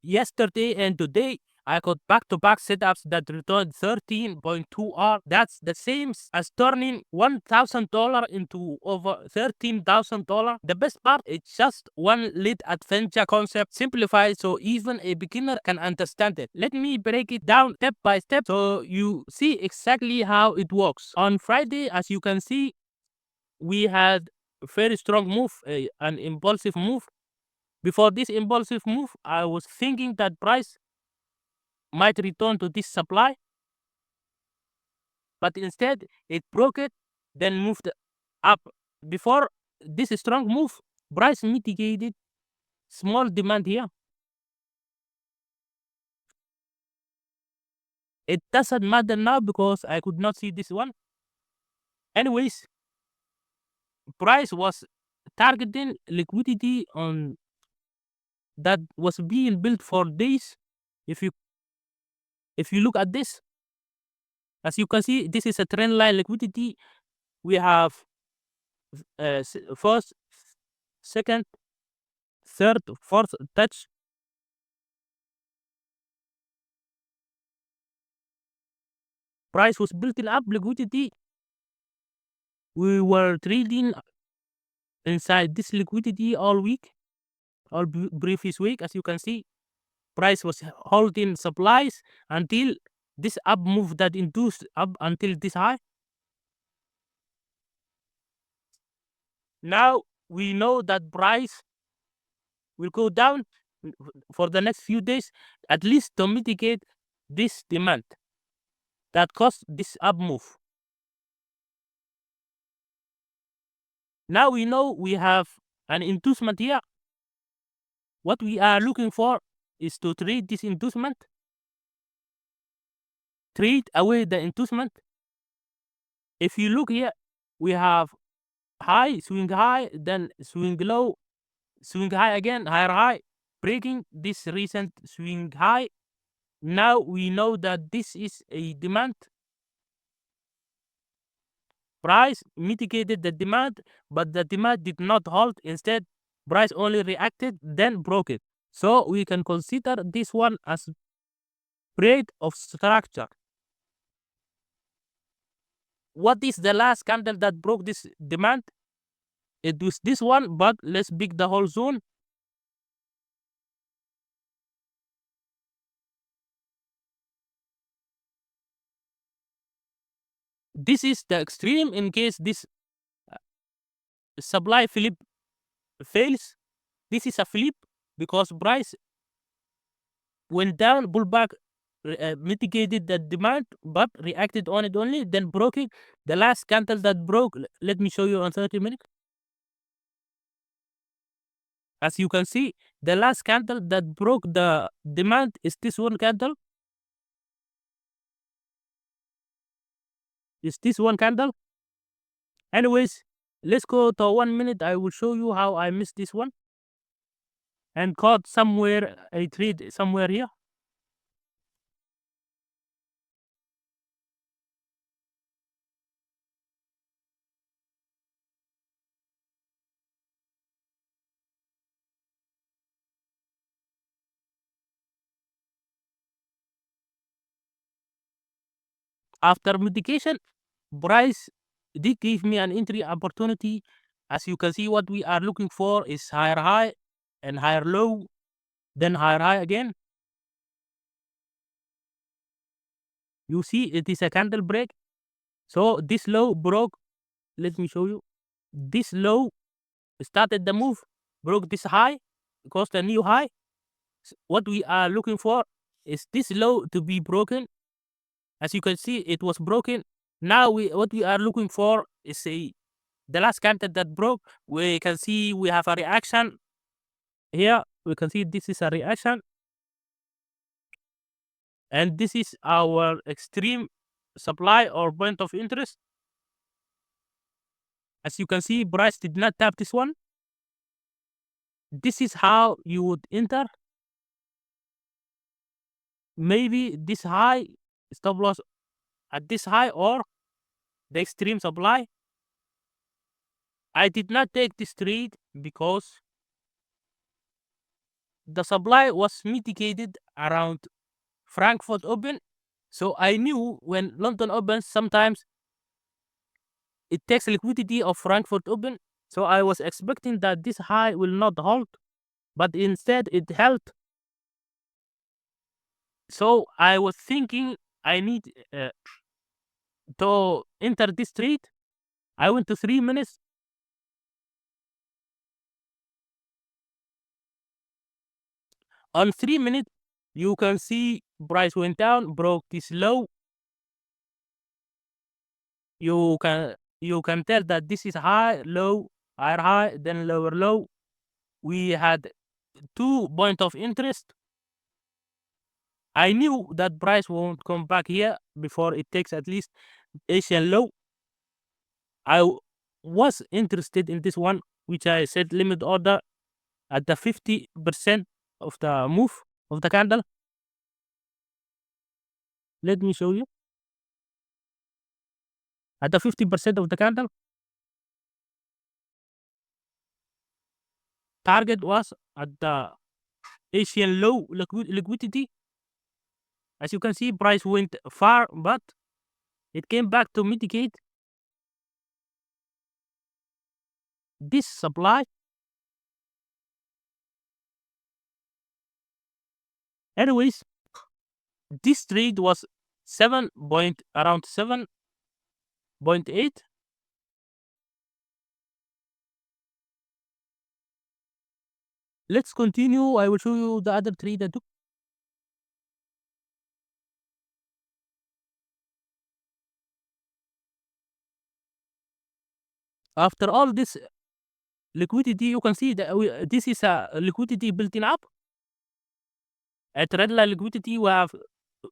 yesterday and today, I got back-to-back setups that returned 13.2 R. That's the same as turning $1,000 into over $13,000. The best part, it's just one lit adventure concept simplified so even a beginner can understand it. Let me break it down step by step so you see exactly how it works. On Friday, as you can see, we had a very strong move, an impulsive move. Before this impulsive move, I was thinking that price might return to this supply, but instead it broke it, then moved up. Before this strong move, price mitigated small demand here. It doesn't matter now because I could not see this one. Anyways, price was targeting liquidity on that was being built for days. If you look at this, as you can see, this is a trend line liquidity. We have first, second, third, fourth touch. Price was building up liquidity. We were trading inside this liquidity all week, all previous week. As you can see, price was holding supplies until this up move that induced up until this high. Now we know that price will go down for the next few days, at least to mitigate this demand that caused this up move. Now we know we have an inducement here. What we are looking for is to trade this inducement, trade away the inducement. If you look here, we have high, swing high, then swing low, swing high again, higher high, breaking this recent swing high. Now we know that this is a demand. Price mitigated the demand, but the demand did not hold. Instead, price only reacted, then broke it. So we can consider this one as break of structure. What is the last candle that broke this demand? It was this one, but let's pick the whole zone. This is the extreme in case this supply flip fails. This is a flip because price went down, pullback mitigated the demand, but reacted on it only, then broke it. The last candle that broke, let me show you on 30 minutes. As you can see, the last candle that broke the demand is this one candle. Is this one candle. Anyways, let's go to 1 minute. I will show you how I missed this one and caught somewhere a trade somewhere here. After mitigation, price did give me an entry opportunity. As you can see, what we are looking for is higher high and higher low, then higher high again. You see, it is a candle break. So this low broke. Let me show you. This low started the move, broke this high, caused a new high. What we are looking for is this low to be broken. As you can see, it was broken. Now what we are looking for is the last candle that broke. We can see we have a reaction here. We can see this is a reaction, and this is our extreme supply or point of interest. As you can see, price did not tap this one. This is how you would enter. Maybe this high stop loss at this high or the extreme supply. I did not take this trade because the supply was mitigated around Frankfurt Open. So I knew when London opens, sometimes it takes liquidity of Frankfurt Open. So I was expecting that this high will not hold, but instead it held. So I was thinking I need to enter this trade. I went to 3 minutes. On 3 minutes, you can see price went down, broke this low. You can tell that this is high, low, higher high, then lower low. We had 2 point of interest. I knew that price won't come back here before it takes at least Asian low. Was interested in this one, which I set limit order at the 50% of the move of the candle. Let me show you. At the 50% of the candle, target was at the Asian low liquidity. As you can see, price went far, but it came back to mitigate this supply. Anyways, this trade was around 7.8. Let's continue. I will show you the other trade I took. After all this liquidity, you can see that this is a liquidity building up. At red line liquidity, we have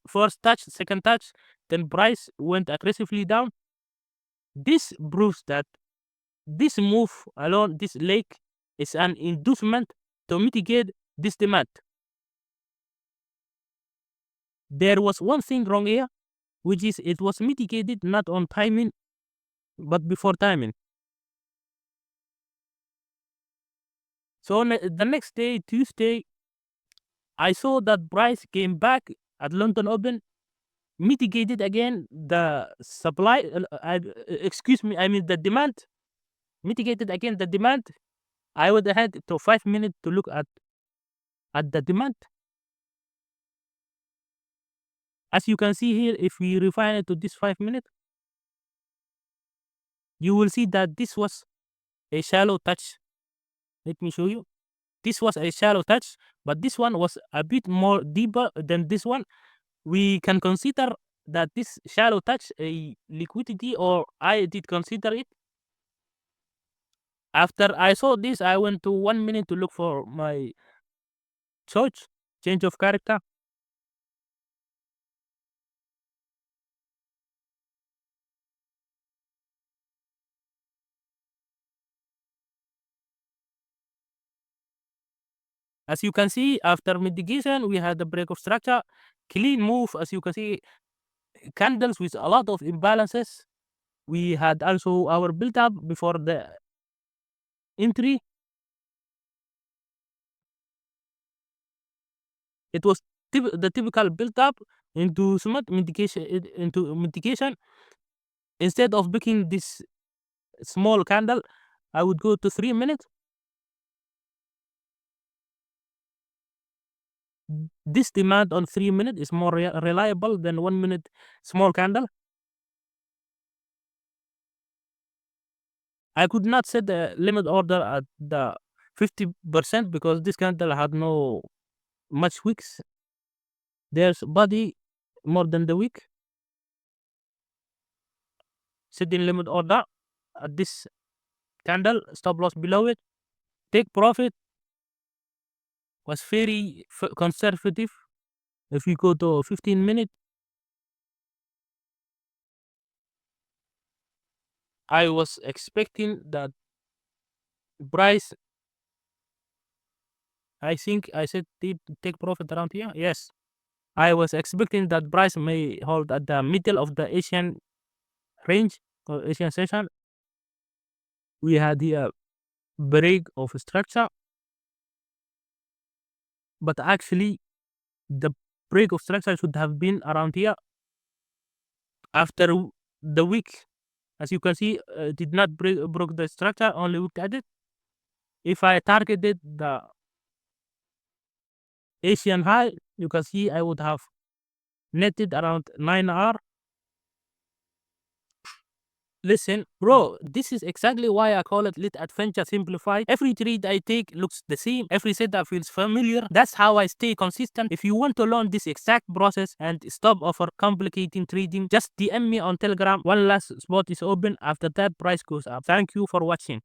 first touch, second touch, then price went aggressively down. This proves that this move along this lake is an inducement to mitigate this demand. There was one thing wrong here, which is it was mitigated not on timing, but before timing. So the next day, Tuesday, I saw that price came back at London Open, mitigated again the supply. Excuse me, I mean the demand. Mitigated again the demand. I went ahead to 5 minutes to look at the demand. As you can see here, if we refine it to this 5 minutes, you will see that this was a shallow touch. Let me show you. This was a shallow touch, but this one was a bit more deeper than this one. We can consider that this shallow touch a liquidity, or I did consider it. After I saw this, I went to 1 minute to look for my choice, change of character. As you can see, after mitigation, we had a break of structure, clean move. As you can see, candles with a lot of imbalances. We had also our build up before the entry. It was the typical build up into smart mitigation. Into mitigation. Instead of picking this small candle, I would go to 3 minutes. This demand on 3 minutes is more reliable than 1 minute small candle. I could not set the limit order at the 50% because this candle had no much wicks. There's body more than the wick. Setting limit order at this candle, stop loss below it. Take profit was very conservative. If you go to 15 minutes, I was expecting that price. I think I said take profit around here. Yes, I was expecting that price may hold at the middle of the Asian range or Asian session. We had here break of structure. but actually the break of structure should have been around here after the week. As you can see, did not broke the structure, only looked at it. If I targeted the Asian high, you can see I would have netted around 9R. Listen, bro, this is exactly why I call it lit adventure simplified. Every trade I take looks the same. Every setup feels familiar. That's how I stay consistent. If you want to learn this exact process and stop over complicating trading, just DM me on Telegram. One last spot is open. After that, price goes up. Thank you for watching.